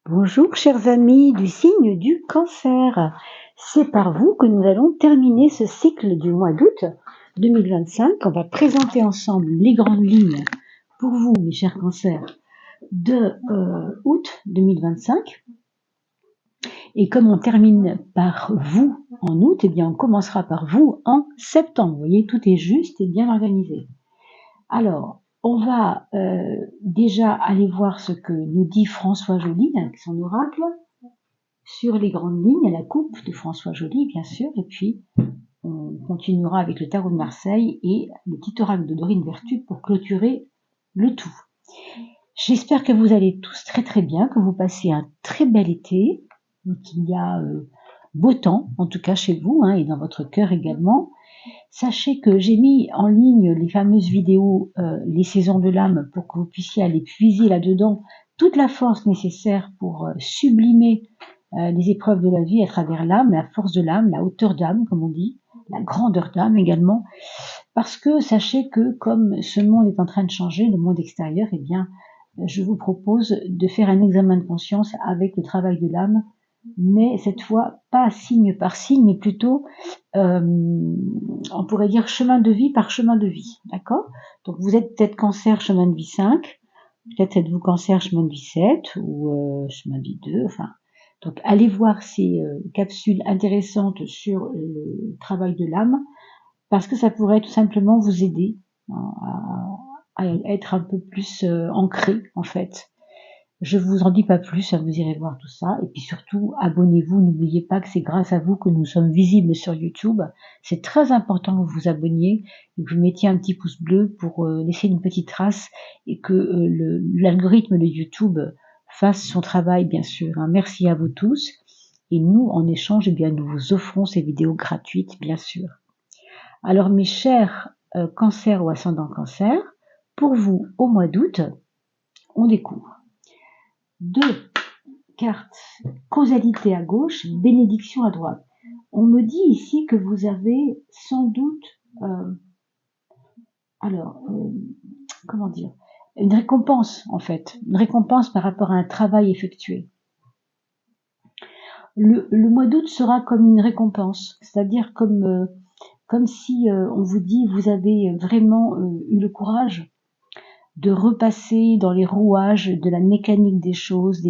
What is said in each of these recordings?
Bonjour chers amis du signe du Cancer. C'est par vous que nous allons terminer ce cycle du mois d'août 2025. On va présenter ensemble les grandes lignes pour vous, mes chers cancers, de août 2025. Et comme on termine par vous en août, eh bien on commencera par vous en septembre. Vous voyez, tout est juste et bien organisé. Alors, on va déjà aller voir ce que nous dit François Joly avec son oracle sur les grandes lignes, la coupe de François Joly, bien sûr, et puis on continuera avec le tarot de Marseille et le petit oracle de Dorine Vertu pour clôturer le tout. J'espère que vous allez tous très très bien, que vous passez un très bel été, qu'il y a beau temps, en tout cas chez vous, et dans votre cœur également. Sachez que j'ai mis en ligne les fameuses vidéos, les saisons de l'âme, pour que vous puissiez aller puiser là-dedans toute la force nécessaire pour sublimer les épreuves de la vie à travers l'âme, la force de l'âme, la hauteur d'âme, comme on dit, la grandeur d'âme également. Parce que sachez que comme ce monde est en train de changer, le monde extérieur, eh bien, je vous propose de faire un examen de conscience avec le travail de l'âme, mais cette fois pas signe par signe, mais plutôt on pourrait dire chemin de vie par chemin de vie, d'accord? Donc vous êtes peut-être Cancer chemin de vie 5, peut-être êtes-vous Cancer chemin de vie 7 ou chemin de vie 2, enfin. Donc allez voir ces capsules intéressantes sur le travail de l'âme, parce que ça pourrait tout simplement vous aider à être un peu plus ancré en fait. Je vous en dis pas plus, vous irez voir tout ça. Et puis surtout, abonnez-vous. N'oubliez pas que c'est grâce à vous que nous sommes visibles sur YouTube. C'est très important que vous vous abonniez et que vous mettiez un petit pouce bleu pour laisser une petite trace et que l'algorithme de YouTube fasse son travail, bien sûr. Merci à vous tous. Et nous, en échange, eh bien, nous vous offrons ces vidéos gratuites, bien sûr. Alors, mes chers Cancer ou ascendant Cancer, pour vous, au mois d'août, on découvre 2 cartes, causalité à gauche, bénédiction à droite. On me dit ici que vous avez sans doute, comment dire, une récompense en fait, une récompense par rapport à un travail effectué. Le mois d'août sera comme une récompense, c'est-à-dire comme si on vous dit vous avez vraiment eu le courage de repasser dans les rouages de la mécanique des choses,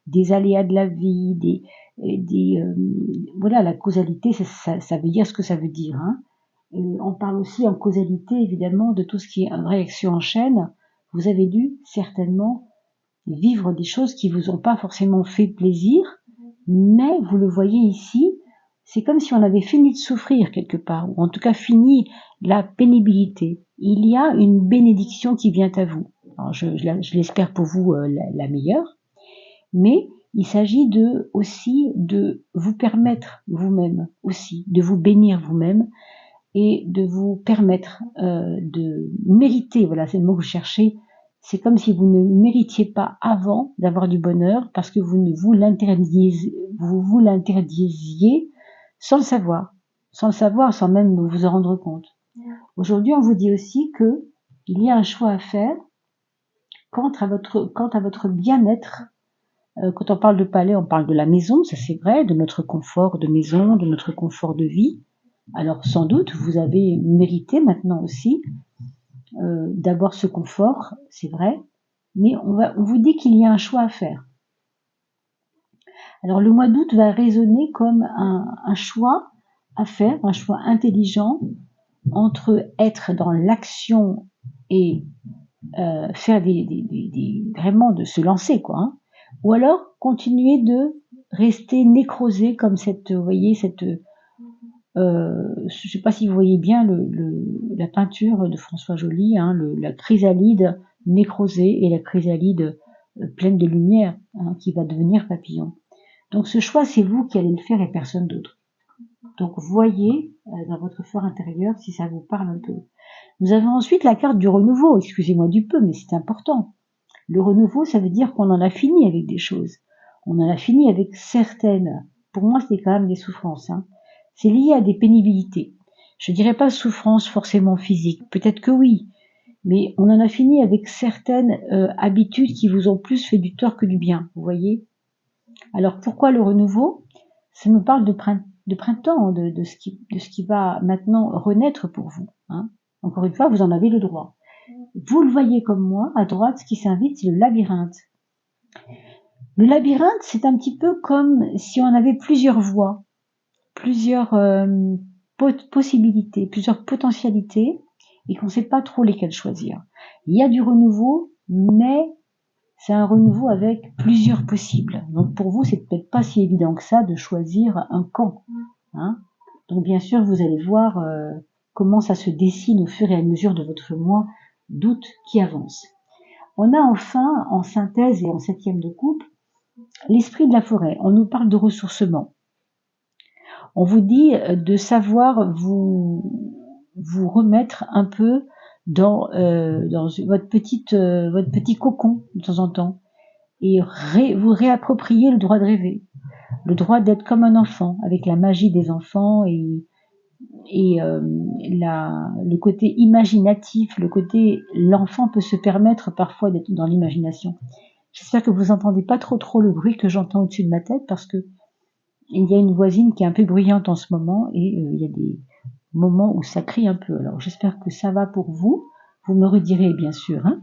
des aléas de la vie, voilà, la causalité, ça veut dire ce que ça veut dire. On parle aussi en causalité, évidemment, de tout ce qui est réaction en chaîne. Vous avez dû certainement vivre des choses qui vous ont pas forcément fait plaisir, mais vous le voyez ici, c'est comme si on avait fini de souffrir quelque part, ou en tout cas fini la pénibilité. Il y a une bénédiction qui vient à vous. Alors je l'espère pour vous la meilleure, mais il s'agit aussi de vous permettre vous-même aussi, de vous bénir vous-même et de vous permettre de mériter, voilà c'est le mot que je cherchais, c'est comme si vous ne méritiez pas avant d'avoir du bonheur parce que vous vous l'interdisiez sans le savoir, sans même vous en rendre compte. Aujourd'hui, on vous dit aussi que il y a un choix à faire quant à votre bien-être. Quand on parle de palais, on parle de la maison, ça c'est vrai, de notre confort de maison, de notre confort de vie. Alors sans doute, vous avez mérité maintenant aussi d'avoir ce confort, c'est vrai, mais on vous dit qu'il y a un choix à faire. Alors le mois d'août va résonner comme un choix à faire, un choix intelligent entre être dans l'action et faire vraiment de se lancer, quoi. Ou alors continuer de rester nécrosé comme vous voyez, je sais pas si vous voyez bien la peinture de François Joly, la chrysalide nécrosée et la chrysalide pleine de lumière, qui va devenir papillon. Donc ce choix, c'est vous qui allez le faire et personne d'autre. Donc voyez dans votre fort intérieur si ça vous parle un peu. Nous avons ensuite la carte du renouveau, excusez-moi du peu, mais c'est important. Le renouveau, ça veut dire qu'on en a fini avec des choses. On en a fini avec certaines. Pour moi, c'est quand même des souffrances. C'est lié à des pénibilités. Je dirais pas souffrance forcément physique. Peut-être que oui. Mais on en a fini avec certaines habitudes qui vous ont plus fait du tort que du bien. Vous voyez ? Alors pourquoi le renouveau? Ça nous parle de printemps, de ce qui va maintenant renaître pour vous, hein. Encore une fois, vous en avez le droit. Vous le voyez comme moi, à droite, ce qui s'invite, c'est le labyrinthe. Le labyrinthe, c'est un petit peu comme si on avait plusieurs voies, plusieurs possibilités, plusieurs potentialités, et qu'on ne sait pas trop lesquelles choisir. Il y a du renouveau, mais c'est un renouveau avec plusieurs possibles. Donc pour vous, c'est peut-être pas si évident que ça de choisir un camp, hein. Donc bien sûr, vous allez voir comment ça se dessine au fur et à mesure de votre mois d'août qui avance. On a enfin, en synthèse et en septième de coupe, l'esprit de la forêt. On nous parle de ressourcement. On vous dit de savoir vous remettre un peu dans votre petit cocon de temps en temps et vous réapproprier le droit de rêver, le droit d'être comme un enfant avec la magie des enfants et le côté imaginatif, le côté l'enfant peut se permettre parfois d'être dans l'imagination. J'espère que vous entendez pas trop le bruit que j'entends au-dessus de ma tête parce que il y a une voisine qui est un peu bruyante en ce moment et il y a des moments où ça crie un peu. Alors j'espère que ça va pour vous. Vous me redirez bien sûr, hein.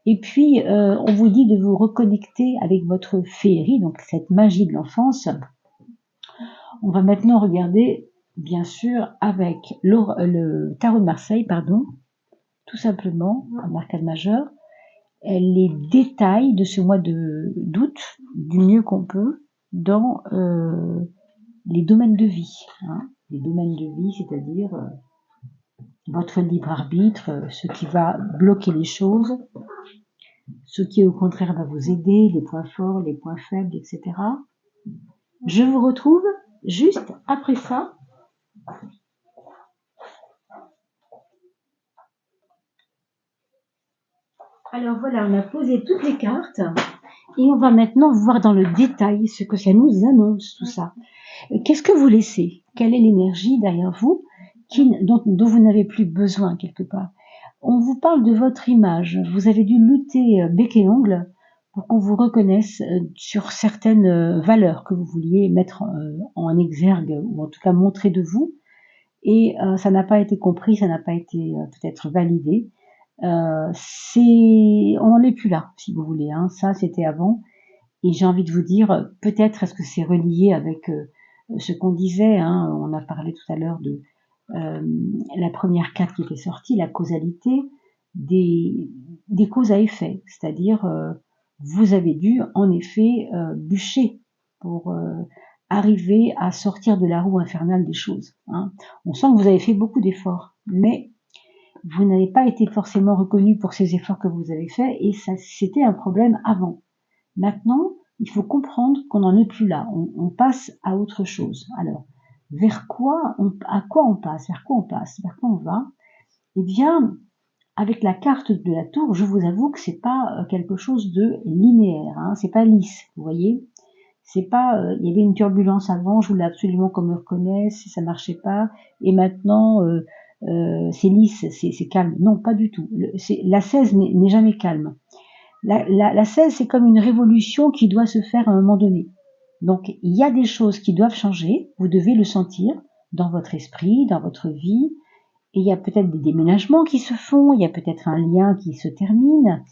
Et puis on vous dit de vous reconnecter avec votre féerie, donc cette magie de l'enfance. On va maintenant regarder bien sûr avec le tarot de Marseille, tout simplement en arcade majeur, les détails de ce mois d'août du mieux qu'on peut dans les domaines de vie, hein. Les domaines de vie, c'est-à-dire votre libre arbitre, ce qui va bloquer les choses, ce qui au contraire va vous aider, les points forts, les points faibles, etc. Je vous retrouve juste après ça. Alors voilà, on a posé toutes les cartes et on va maintenant voir dans le détail ce que ça nous annonce, tout ça. Qu'est-ce que vous laissez? Quelle est l'énergie derrière vous dont vous n'avez plus besoin quelque part? On vous parle de votre image. Vous avez dû lutter bec et ongle pour qu'on vous reconnaisse sur certaines valeurs que vous vouliez mettre en exergue ou en tout cas montrer de vous. Et ça n'a pas été compris, ça n'a pas été peut-être validé. On n'en est plus là, si vous voulez, hein. Ça, c'était avant. Et j'ai envie de vous dire, peut-être est-ce que c'est relié avec ce qu'on disait, hein. On a parlé tout à l'heure de la première carte qui était sortie, la causalité des causes à effet. C'est-à-dire, vous avez dû, en effet, bûcher pour arriver à sortir de la roue infernale des choses, hein. On sent que vous avez fait beaucoup d'efforts, mais vous n'avez pas été forcément reconnu pour ces efforts que vous avez faits et ça, c'était un problème avant. Maintenant, il faut comprendre qu'on n'en est plus là. On passe à autre chose. Alors, à quoi on passe? Vers quoi on passe? Vers quoi on va? Eh bien, avec la carte de la tour, je vous avoue que c'est pas quelque chose de linéaire, hein. C'est pas lisse, vous voyez. C'est pas, il y avait une turbulence avant, je voulais absolument qu'on me reconnaisse, ça marchait pas, et maintenant c'est lisse, c'est calme. Non, pas du tout. La 16 n'est jamais calme. La 16, c'est comme une révolution qui doit se faire à un moment donné. Donc, il y a des choses qui doivent changer, vous devez le sentir dans votre esprit, dans votre vie, et il y a peut-être des déménagements qui se font, il y a peut-être un lien qui se termine,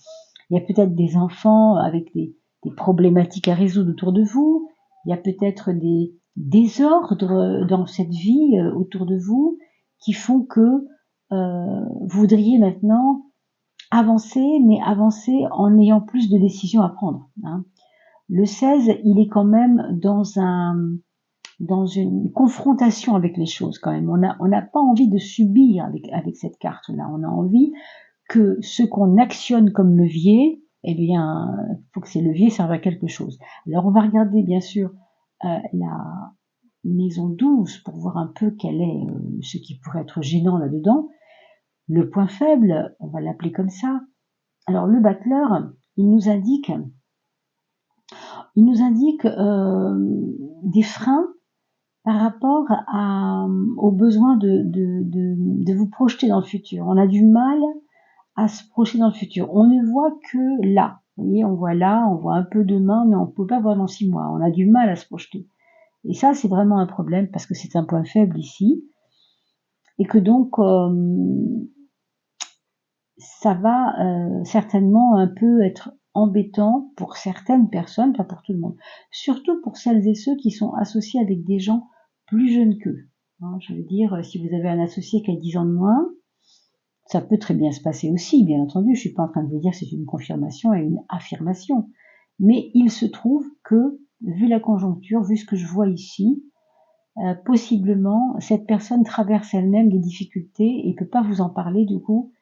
il y a peut-être des enfants avec des problématiques à résoudre autour de vous, il y a peut-être des désordres dans cette vie autour de vous qui font que vous voudriez maintenant avancer, mais avancer en ayant plus de décisions à prendre, hein. Le 16, il est quand même dans une confrontation avec les choses quand même. On n'a pas envie de subir avec cette carte-là. On a envie que ce qu'on actionne comme levier, eh bien, il faut que ces leviers servent à quelque chose. Alors on va regarder bien sûr la maison 12 pour voir un peu quel est ce qui pourrait être gênant là-dedans. Le point faible, on va l'appeler comme ça. Alors le battleur, il nous indique des freins par rapport au besoin de vous projeter dans le futur. On a du mal à se projeter dans le futur. On ne voit que là. Vous voyez, on voit là, on voit un peu demain, mais on ne peut pas voir dans 6 mois. On a du mal à se projeter. Et ça, c'est vraiment un problème parce que c'est un point faible ici. Et que donc, ça va certainement un peu être embêtant pour certaines personnes, pas pour tout le monde. Surtout pour celles et ceux qui sont associés avec des gens plus jeunes qu'eux. Je veux dire, si vous avez un associé qui a 10 ans de moins, ça peut très bien se passer aussi, bien entendu. Je suis pas en train de vous dire que c'est une confirmation et une affirmation. Mais il se trouve que, vu la conjoncture, vu ce que je vois ici, possiblement, cette personne traverse elle-même des difficultés et peut pas vous en parler, du coup,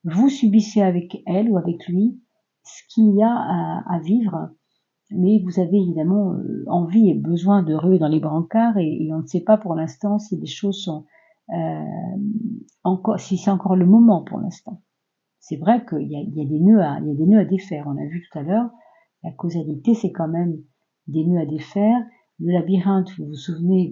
vous subissez avec elle ou avec lui ce qu'il y a à vivre, mais vous avez évidemment envie et besoin de ruer dans les brancards et on ne sait pas pour l'instant si les choses sont encore, si c'est encore le moment pour l'instant. C'est vrai qu'il y a des nœuds à défaire. On a vu tout à l'heure, la causalité c'est quand même des nœuds à défaire. Le labyrinthe, vous vous souvenez,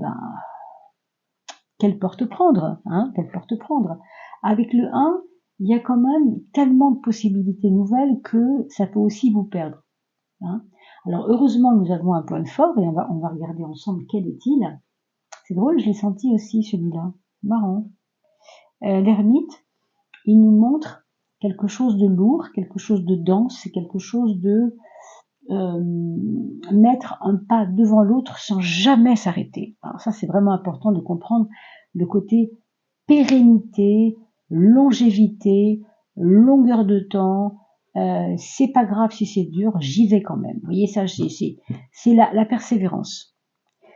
quelle porte prendre, quelle porte prendre. Avec le 1, il y a quand même tellement de possibilités nouvelles que ça peut aussi vous perdre. Alors heureusement, nous avons un point fort et on va regarder ensemble quel est-il. C'est drôle, je l'ai senti aussi celui-là. Marrant. L'ermite, il nous montre quelque chose de lourd, quelque chose de dense, c'est quelque chose de mettre un pas devant l'autre sans jamais s'arrêter. Alors ça, c'est vraiment important de comprendre le côté pérennité, longévité, longueur de temps. C'est pas grave si c'est dur, j'y vais quand même. Vous voyez, ça, c'est la persévérance.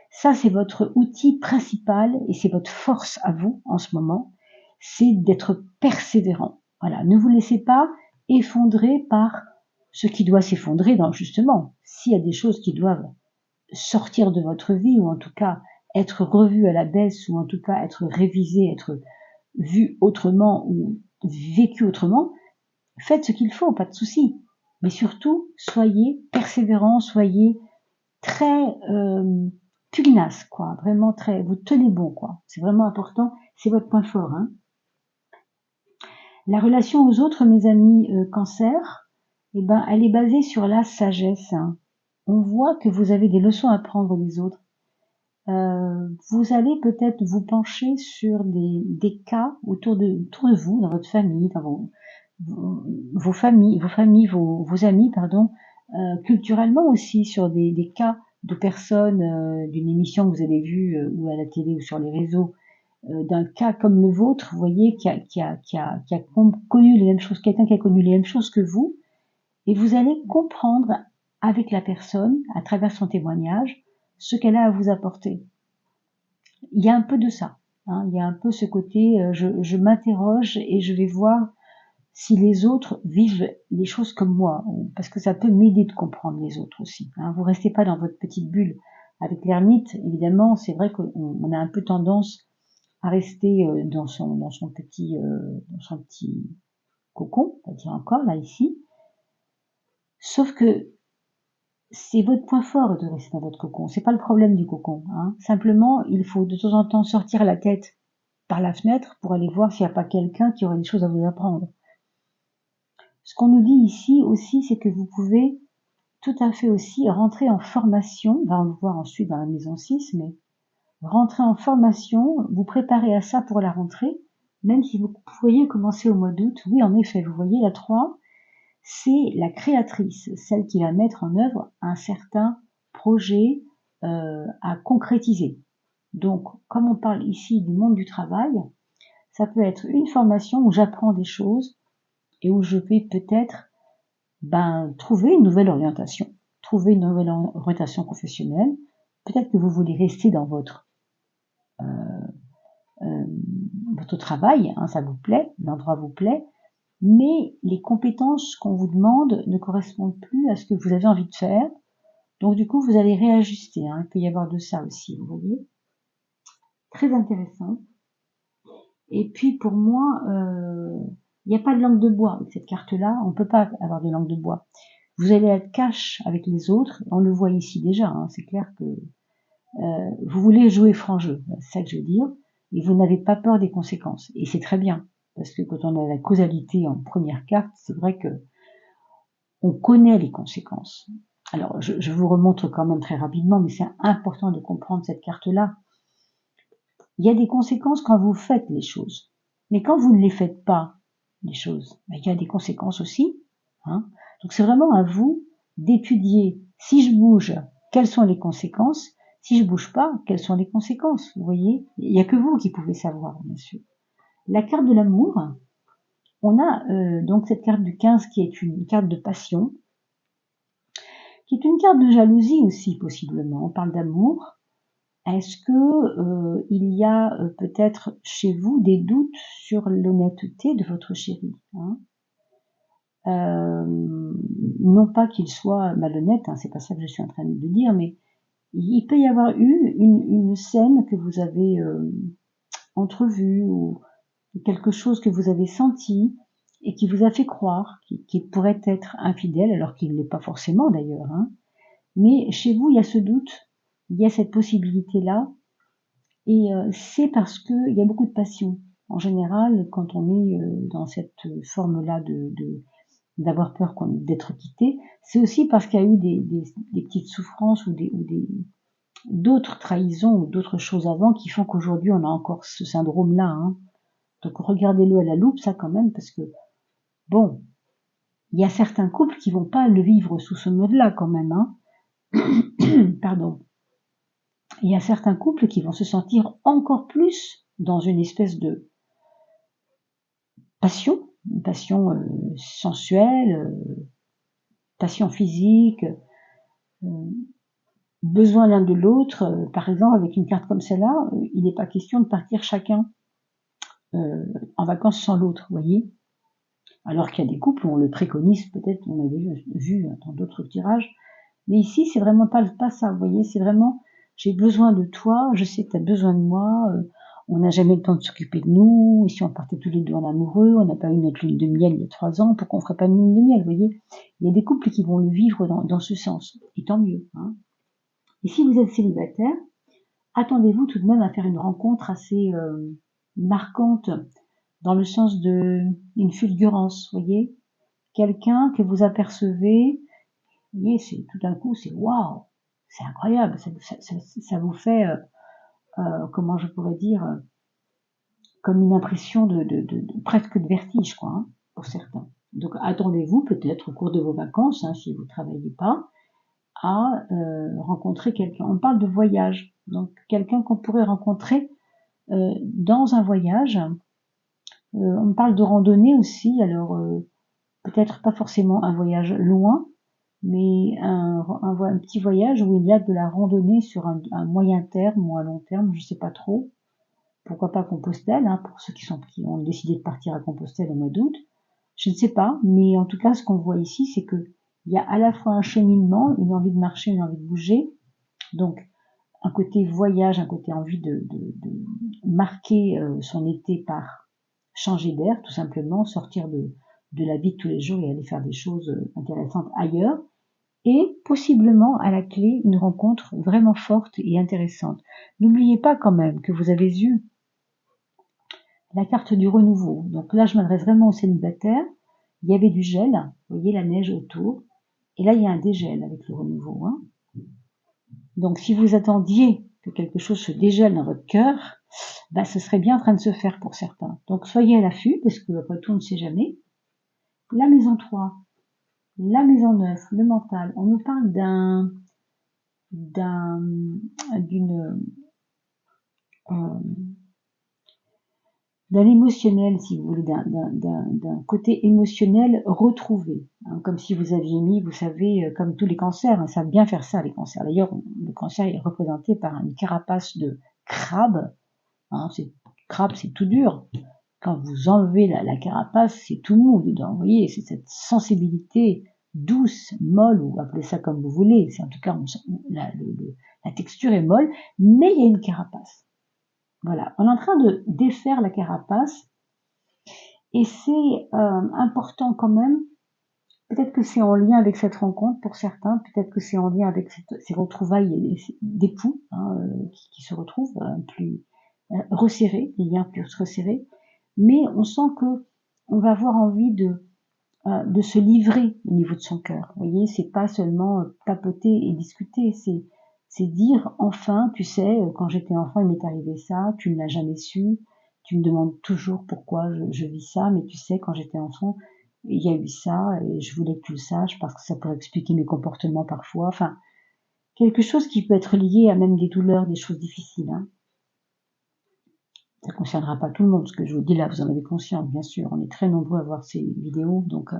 Ça, c'est votre outil principal et c'est votre force à vous en ce moment, c'est d'être persévérant. Voilà, ne vous laissez pas effondrer par ce qui doit s'effondrer. Justement, s'il y a des choses qui doivent sortir de votre vie ou en tout cas être revues à la baisse ou en tout cas être révisées, être vues autrement ou vécues autrement, faites ce qu'il faut, pas de souci. Mais surtout, soyez persévérants, soyez très pugnace, quoi. Vraiment très, vous tenez bon, quoi. C'est vraiment important. C'est votre point fort, La relation aux autres, mes amis cancer, elle est basée sur la sagesse. On voit que vous avez des leçons à prendre des autres. Vous allez peut-être vous pencher sur des cas autour de vous, dans votre famille, dans vos amis, pardon, culturellement aussi, sur des cas de personnes d'une émission que vous avez vue ou à la télé ou sur les réseaux, d'un cas comme le vôtre, vous voyez, qui a connu les mêmes choses, quelqu'un qui a connu les mêmes choses que vous, et vous allez comprendre avec la personne, à travers son témoignage, ce qu'elle a à vous apporter. Il y a un peu de ça, il y a un peu ce côté, je m'interroge et je vais voir si les autres vivent les choses comme moi, parce que ça peut m'aider de comprendre les autres aussi. Vous restez pas dans votre petite bulle. Avec l'ermite, évidemment, c'est vrai qu'on a un peu tendance à rester dans son petit cocon, on va dire encore là ici. Sauf que c'est votre point fort de rester dans votre cocon. C'est pas le problème du cocon. Simplement, il faut de temps en temps sortir la tête par la fenêtre pour aller voir s'il n'y a pas quelqu'un qui aurait des choses à vous apprendre. Ce qu'on nous dit ici aussi, c'est que vous pouvez tout à fait aussi rentrer en formation. On va le voir ensuite dans la maison 6, mais rentrer en formation, vous préparer à ça pour la rentrée, même si vous pourriez commencer au mois d'août. Oui, en effet, vous voyez, la 3, c'est la créatrice, celle qui va mettre en œuvre un certain projet à concrétiser. Donc, comme on parle ici du monde du travail, ça peut être une formation où j'apprends des choses et où je vais peut-être trouver une nouvelle orientation, professionnelle. Peut-être que vous voulez rester dans votre travail, ça vous plaît, l'endroit vous plaît, mais les compétences qu'on vous demande ne correspondent plus à ce que vous avez envie de faire. Donc du coup, vous allez réajuster. Il peut y avoir de ça aussi, vous voyez. Très intéressant. Et puis pour moi, il n'y a pas de langue de bois avec cette carte-là. On ne peut pas avoir de langue de bois. Vous allez être cash avec les autres. On le voit ici déjà. C'est clair que vous voulez jouer franc jeu. C'est ça que je veux dire. Et vous n'avez pas peur des conséquences. Et c'est très bien. Parce que quand on a la causalité en première carte, c'est vrai que on connaît les conséquences. Alors, je vous remontre quand même très rapidement, mais c'est important de comprendre cette carte-là. Il y a des conséquences quand vous faites les choses. Mais quand vous ne les faites pas, les choses, il y a des conséquences aussi. Hein. Donc c'est vraiment à vous d'étudier, si je bouge, quelles sont les conséquences, si je bouge pas, quelles sont les conséquences. Vous voyez, il n'y a que vous qui pouvez savoir, bien sûr. La carte de l'amour, on a donc cette carte du 15 qui est une carte de passion, qui est une carte de jalousie aussi, possiblement. On parle d'amour. Est-ce que il y a peut-être chez vous des doutes sur l'honnêteté de votre chéri, hein? Non pas qu'il soit malhonnête, hein, c'est pas ça que je suis en train de dire, mais il peut y avoir eu une scène que vous avez entrevue ou quelque chose que vous avez senti et qui vous a fait croire qu'il pourrait être infidèle, alors qu'il ne l'est pas forcément d'ailleurs, hein. Mais chez vous, il y a ce doute, il y a cette possibilité-là. Et c'est parce qu'il y a beaucoup de passion. En général, quand on est dans cette forme-là d'avoir peur d'être quitté, c'est aussi parce qu'il y a eu des petites souffrances ou d'autres trahisons ou d'autres choses avant qui font qu'aujourd'hui on a encore ce syndrome-là. Hein. Donc regardez-le à la loupe, ça quand même, parce que bon, il y a certains couples qui vont pas le vivre sous ce mode-là quand même. Hein. Pardon. Il y a certains couples qui vont se sentir encore plus dans une espèce de passion, une passion sensuelle, passion physique, besoin l'un de l'autre. Par exemple, avec une carte comme celle-là, il n'est pas question de partir chacun en vacances sans l'autre, vous voyez. Alors qu'il y a des couples où on le préconise, peut-être, on avait vu dans d'autres tirages. Mais ici, c'est vraiment pas ça, vous voyez. C'est vraiment, j'ai besoin de toi, je sais que tu as besoin de moi, on n'a jamais le temps de s'occuper de nous, et si on partait tous les deux en amoureux, on n'a pas eu notre lune de miel il y a 3 ans, pourquoi on ferait pas une lune de miel, vous voyez. Il y a des couples qui vont le vivre dans ce sens, et tant mieux. Hein. Et si vous êtes célibataire, attendez-vous tout de même à faire une rencontre assez marquante, dans le sens d'une fulgurance, vous voyez. Quelqu'un que vous apercevez, vous voyez, c'est tout d'un coup, c'est waouh, c'est incroyable, ça vous fait, comment je pourrais dire, comme une impression de presque de vertige, quoi, hein, pour certains. Donc attendez-vous peut-être au cours de vos vacances, hein, si vous ne travaillez pas, à rencontrer quelqu'un. On parle de voyage, donc quelqu'un qu'on pourrait rencontrer dans un voyage. On parle de randonnée aussi, alors peut-être pas forcément un voyage loin, mais un petit voyage où il y a de la randonnée sur un moyen terme ou un long terme, je sais pas trop. Pourquoi pas Compostelle, hein, pour ceux qui ont décidé de partir à Compostelle au mois d'août. Je ne sais pas, mais en tout cas, ce qu'on voit ici, c'est que il y a à la fois un cheminement, une envie de marcher, une envie de bouger. Donc, un côté voyage, un côté envie de marquer son été par changer d'air, tout simplement, sortir de la vie de tous les jours et aller faire des choses intéressantes ailleurs. Et possiblement, à la clé, une rencontre vraiment forte et intéressante. N'oubliez pas quand même que vous avez eu la carte du renouveau. Donc là, je m'adresse vraiment aux célibataires. Il y avait du gel, vous voyez la neige autour. Et là, il y a un dégel avec le renouveau. Hein. Donc si vous attendiez que quelque chose se dégèle dans votre cœur, bah, ce serait bien en train de se faire pour certains. Donc soyez à l'affût, parce que après tout, on ne sait jamais. La maison 3, la maison 9, le mental. On nous parle d'un émotionnel, si vous voulez, d'un côté émotionnel retrouvé. Hein, comme si vous aviez mis, vous savez, comme tous les cancers, hein, ça savent bien faire ça, les cancers. D'ailleurs, le cancer est représenté par une carapace de crabe. Hein, crabe, c'est tout dur. Quand vous enlevez la carapace, c'est tout mou dedans. Vous voyez, c'est cette sensibilité douce, molle, ou appelez ça comme vous voulez. C'est en tout cas, la texture est molle, mais il y a une carapace. Voilà, on est en train de défaire la carapace et c'est important quand même. Peut-être que c'est en lien avec cette rencontre pour certains, peut-être que c'est en lien avec ces retrouvailles d'époux hein, qui se retrouvent plus resserrés, les liens plus resserrés. Mais on sent que on va avoir envie de de se livrer au niveau de son cœur. Vous voyez, c'est pas seulement papoter et discuter, c'est dire enfin, tu sais, quand j'étais enfant, il m'est arrivé ça, tu ne l'as jamais su, tu me demandes toujours pourquoi je vis ça, mais tu sais, quand j'étais enfant, il y a eu ça, et je voulais que tu le saches parce que ça pourrait expliquer mes comportements parfois. Enfin, quelque chose qui peut être lié à même des douleurs, des choses difficiles. Hein. Ça ne concernera pas tout le monde, ce que je vous dis là, vous en avez conscience, bien sûr. On est très nombreux à voir ces vidéos, donc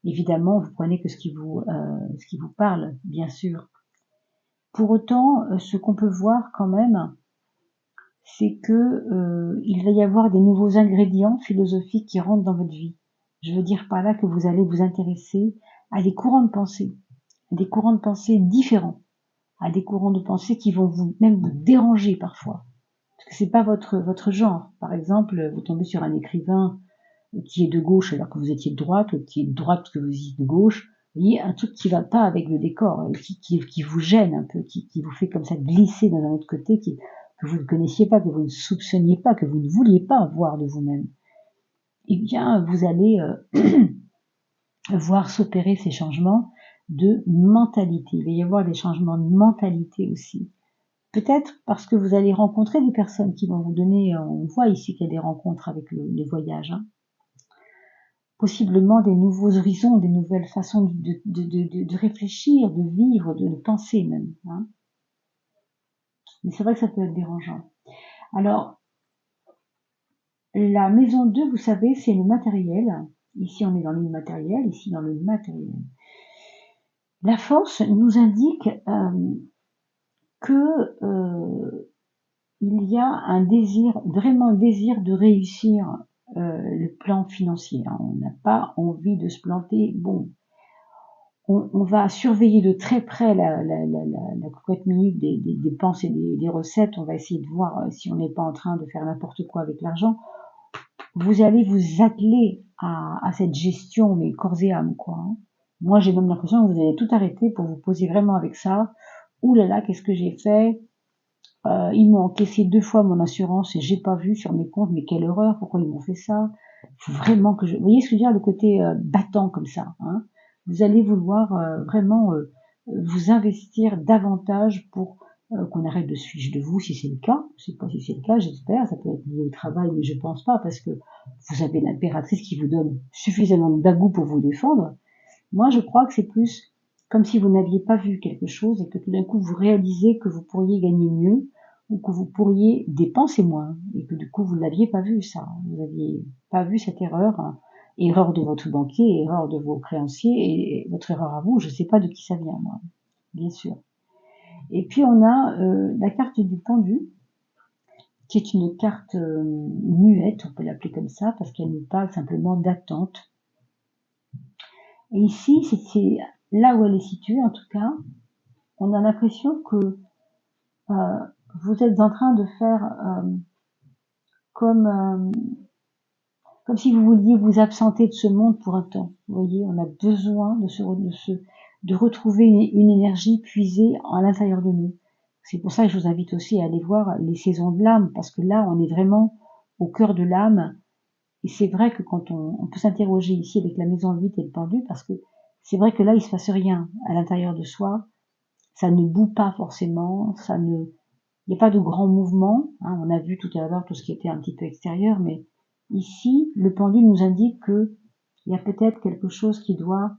évidemment, vous prenez que ce qui vous parle, bien sûr. Pour autant, ce qu'on peut voir quand même, c'est que il va y avoir des nouveaux ingrédients philosophiques qui rentrent dans votre vie. Je veux dire par là que vous allez vous intéresser à des courants de pensée, différents, à des courants de pensée qui vont même vous déranger parfois, parce que c'est pas votre genre. Par exemple, vous tombez sur un écrivain qui est de gauche alors que vous étiez de droite, ou qui est de droite parce que vous étiez de gauche. Vous voyez, un truc qui va pas avec le décor, qui vous gêne un peu, qui vous fait comme ça glisser dans un autre côté, que vous ne connaissiez pas, que vous ne soupçonniez pas, que vous ne vouliez pas voir de vous-même. Eh bien, vous allez voir s'opérer ces changements de mentalité. Il va y avoir des changements de mentalité aussi. Peut-être parce que vous allez rencontrer des personnes qui vont vous donner, on voit ici qu'il y a des rencontres avec les voyages, hein, possiblement des nouveaux horizons, des nouvelles façons de réfléchir, de vivre, de penser même. Hein. Mais c'est vrai que ça peut être dérangeant. Alors, la maison 2, vous savez, c'est le matériel. Ici, on est dans l'immatériel, ici dans le matériel. La force nous indique que il y a un désir, vraiment un désir de réussir le plan financier. Hein. On n'a pas envie de se planter. Bon, on va surveiller de très près la courte minute des dépenses et des recettes. On va essayer de voir si on n'est pas en train de faire n'importe quoi avec l'argent. Vous allez vous atteler à cette gestion, mais corps et âme, quoi. Hein. Moi, j'ai même l'impression que vous allez tout arrêter pour vous poser vraiment avec ça. Ouh là là, qu'est-ce que j'ai fait? Ils m'ont encaissé 2 fois mon assurance et j'ai pas vu sur mes comptes, mais quelle horreur, pourquoi ils m'ont fait ça? Faut vraiment que vous voyez ce que je veux dire, le côté battant comme ça, hein. Vous allez vouloir vraiment vous investir davantage pour qu'on arrête de se fiche de vous, si c'est le cas. Je sais pas si c'est le cas, j'espère. Ça peut être lié au travail, mais je pense pas, parce que vous avez l'impératrice qui vous donne suffisamment de bagou pour vous défendre. Moi, je crois que c'est plus comme si vous n'aviez pas vu quelque chose et que tout d'un coup vous réalisez que vous pourriez gagner mieux ou que vous pourriez dépenser moins et que du coup vous l'aviez pas vu ça. Vous n'aviez pas vu cette erreur, hein. Erreur de votre banquier, erreur de vos créanciers et votre erreur à vous. Je sais pas de qui ça vient, moi, bien sûr. Et puis on a la carte du pendu, qui est une carte muette, on peut l'appeler comme ça, parce qu'elle nous parle simplement d'attente. Et ici, c'est là où elle est située, en tout cas, on a l'impression que vous êtes en train de faire comme si vous vouliez vous absenter de ce monde pour un temps. Vous voyez, on a besoin de retrouver une énergie puisée à l'intérieur de nous. C'est pour ça que je vous invite aussi à aller voir les saisons de l'âme, parce que là, on est vraiment au cœur de l'âme. Et c'est vrai que quand on peut s'interroger ici avec la maison vide et le pendu, parce que c'est vrai que là, il se passe rien à l'intérieur de soi. Ça ne boue pas forcément, il n'y a pas de grands mouvements. Hein, on a vu tout à l'heure tout ce qui était un petit peu extérieur, mais ici, le pendule nous indique que il y a peut-être quelque chose qui doit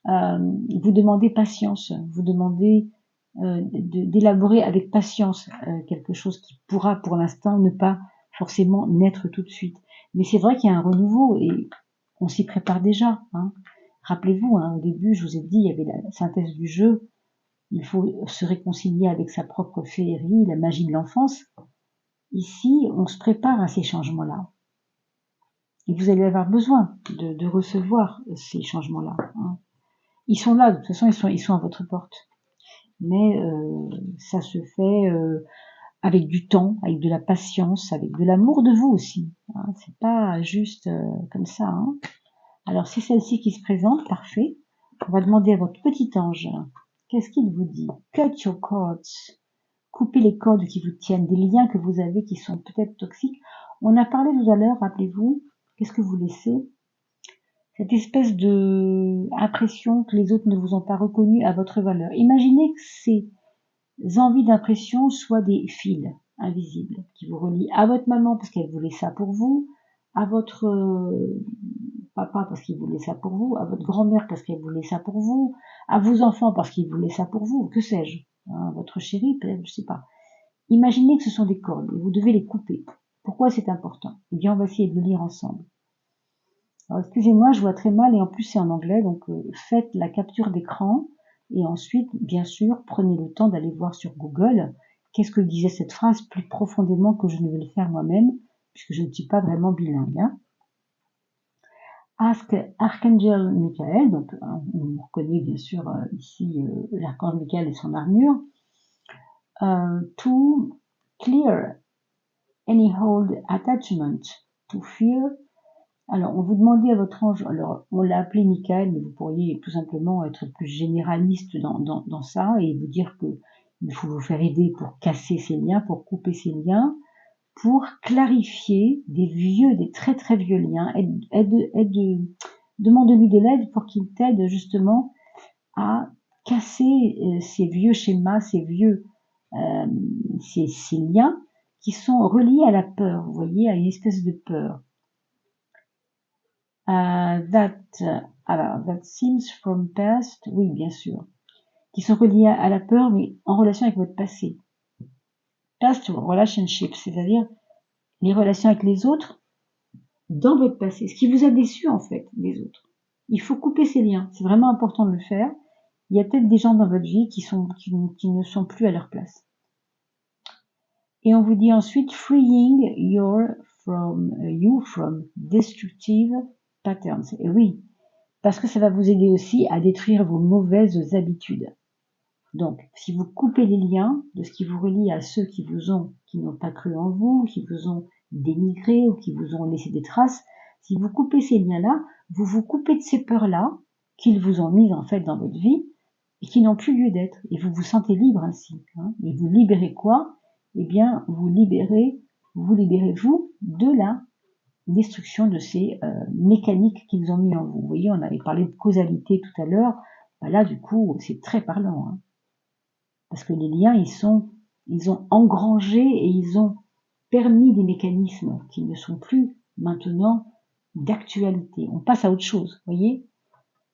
vous demander patience, vous demander d'élaborer avec patience quelque chose qui pourra pour l'instant ne pas forcément naître tout de suite. Mais c'est vrai qu'il y a un renouveau et on s'y prépare déjà. Hein. Rappelez-vous, hein, au début, je vous ai dit, il y avait la synthèse du jeu. Il faut se réconcilier avec sa propre féerie, la magie de l'enfance. Ici, on se prépare à ces changements-là. Et vous allez avoir besoin de recevoir ces changements-là. Hein. Ils sont là, de toute façon, ils sont à votre porte. Mais ça se fait avec du temps, avec de la patience, avec de l'amour de vous aussi. Hein. C'est pas juste comme ça. Hein. Alors, c'est celle-ci qui se présente, parfait. On va demander à votre petit ange, qu'est-ce qu'il vous dit? Cut your cords. Coupez les cordes qui vous tiennent, des liens que vous avez qui sont peut-être toxiques. On a parlé tout à l'heure, rappelez-vous, qu'est-ce que vous laissez? cette espèce de impression que les autres ne vous ont pas reconnu à votre valeur. Imaginez que ces envies d'impression soient des fils invisibles qui vous relient à votre maman parce qu'elle voulait ça pour vous, à votre papa parce qu'il voulait ça pour vous, à votre grand-mère parce qu'elle voulait ça pour vous, à vos enfants parce qu'ils voulaient ça pour vous, que sais-je, hein, votre chéri, peut-être, je sais pas. Imaginez que ce sont des cordes et vous devez les couper. Pourquoi c'est important? Eh bien, on va essayer de le lire ensemble. Alors, excusez-moi, je vois très mal et en plus c'est en anglais, donc faites la capture d'écran et ensuite, bien sûr, prenez le temps d'aller voir sur Google qu'est-ce que disait cette phrase plus profondément que je ne vais le faire moi-même, puisque je ne suis pas vraiment bilingue. Hein. Ask Archangel Michael, donc on reconnaît bien sûr ici l'archange Michael et son armure, to clear any hold attachment to fear. Alors, on vous demandait à votre ange, alors on l'a appelé Michael, mais vous pourriez tout simplement être plus généraliste dans ça et vous dire que il faut vous faire aider pour casser ces liens, pour couper ces liens, pour clarifier des très très vieux liens. Demande-lui de l'aide pour qu'il t'aide justement à casser ces vieux schémas, ces liens qui sont reliés à la peur, vous voyez, à une espèce de peur. That seems from past, oui, bien sûr, qui sont reliés à la peur, mais en relation avec votre passé. Past relationships, c'est-à-dire les relations avec les autres dans votre passé, ce qui vous a déçu en fait des autres. Il faut couper ces liens, c'est vraiment important de le faire. Il y a peut-être des gens dans votre vie qui ne sont plus à leur place. Et on vous dit ensuite freeing you from destructive patterns. Et oui, parce que ça va vous aider aussi à détruire vos mauvaises habitudes. Donc, si vous coupez les liens de ce qui vous relie à ceux qui n'ont pas cru en vous, qui vous ont dénigré ou qui vous ont laissé des traces, si vous coupez ces liens-là, vous vous coupez de ces peurs-là qu'ils vous ont mises en fait dans votre vie et qui n'ont plus lieu d'être. Et vous vous sentez libre ainsi. Hein. Et vous libérez quoi? Eh bien, vous libérez vous de la destruction de ces mécaniques qu'ils ont mis en vous. Vous voyez, on avait parlé de causalité tout à l'heure. Ben là, du coup, c'est très parlant. Hein. Parce que les liens, ils ont engrangé et ils ont permis des mécanismes qui ne sont plus maintenant d'actualité. On passe à autre chose, vous voyez.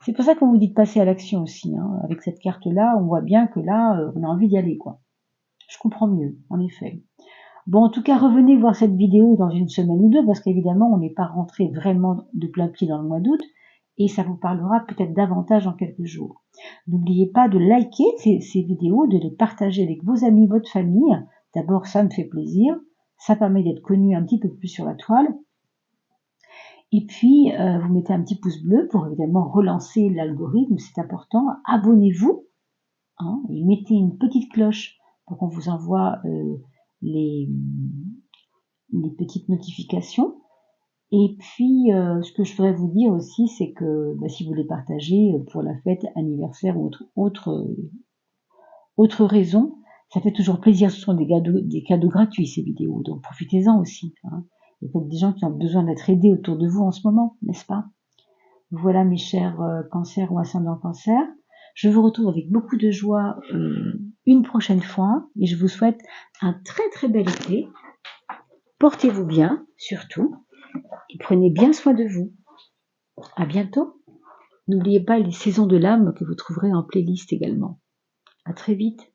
C'est pour ça qu'on vous dit de passer à l'action aussi. Hein. Avec cette carte-là, on voit bien que là, on a envie d'y aller, quoi. Je comprends mieux, en effet. Bon, en tout cas, revenez voir cette vidéo dans une semaine ou deux, parce qu'évidemment, on n'est pas rentré vraiment de plein pied dans le mois d'août, et ça vous parlera peut-être davantage dans quelques jours. N'oubliez pas de liker ces vidéos, de les partager avec vos amis, votre famille. D'abord, ça me fait plaisir. Ça permet d'être connu un petit peu plus sur la toile. Et puis, vous mettez un petit pouce bleu pour évidemment relancer l'algorithme, c'est important. Abonnez-vous hein, et mettez une petite cloche pour qu'on vous envoie les petites notifications. Et puis, ce que je voudrais vous dire aussi, c'est que si vous les partagez pour la fête, anniversaire ou autre raison, ça fait toujours plaisir. Ce sont des cadeaux gratuits, ces vidéos, donc profitez-en aussi. Hein. Il y a peut-être des gens qui ont besoin d'être aidés autour de vous en ce moment, n'est-ce pas? Voilà mes chers cancers ou ascendants cancer. Je vous retrouve avec beaucoup de joie une prochaine fois et je vous souhaite un très très bel été. Portez-vous bien, surtout, et prenez bien soin de vous. À bientôt. N'oubliez pas les saisons de l'âme que vous trouverez en playlist également. À très vite.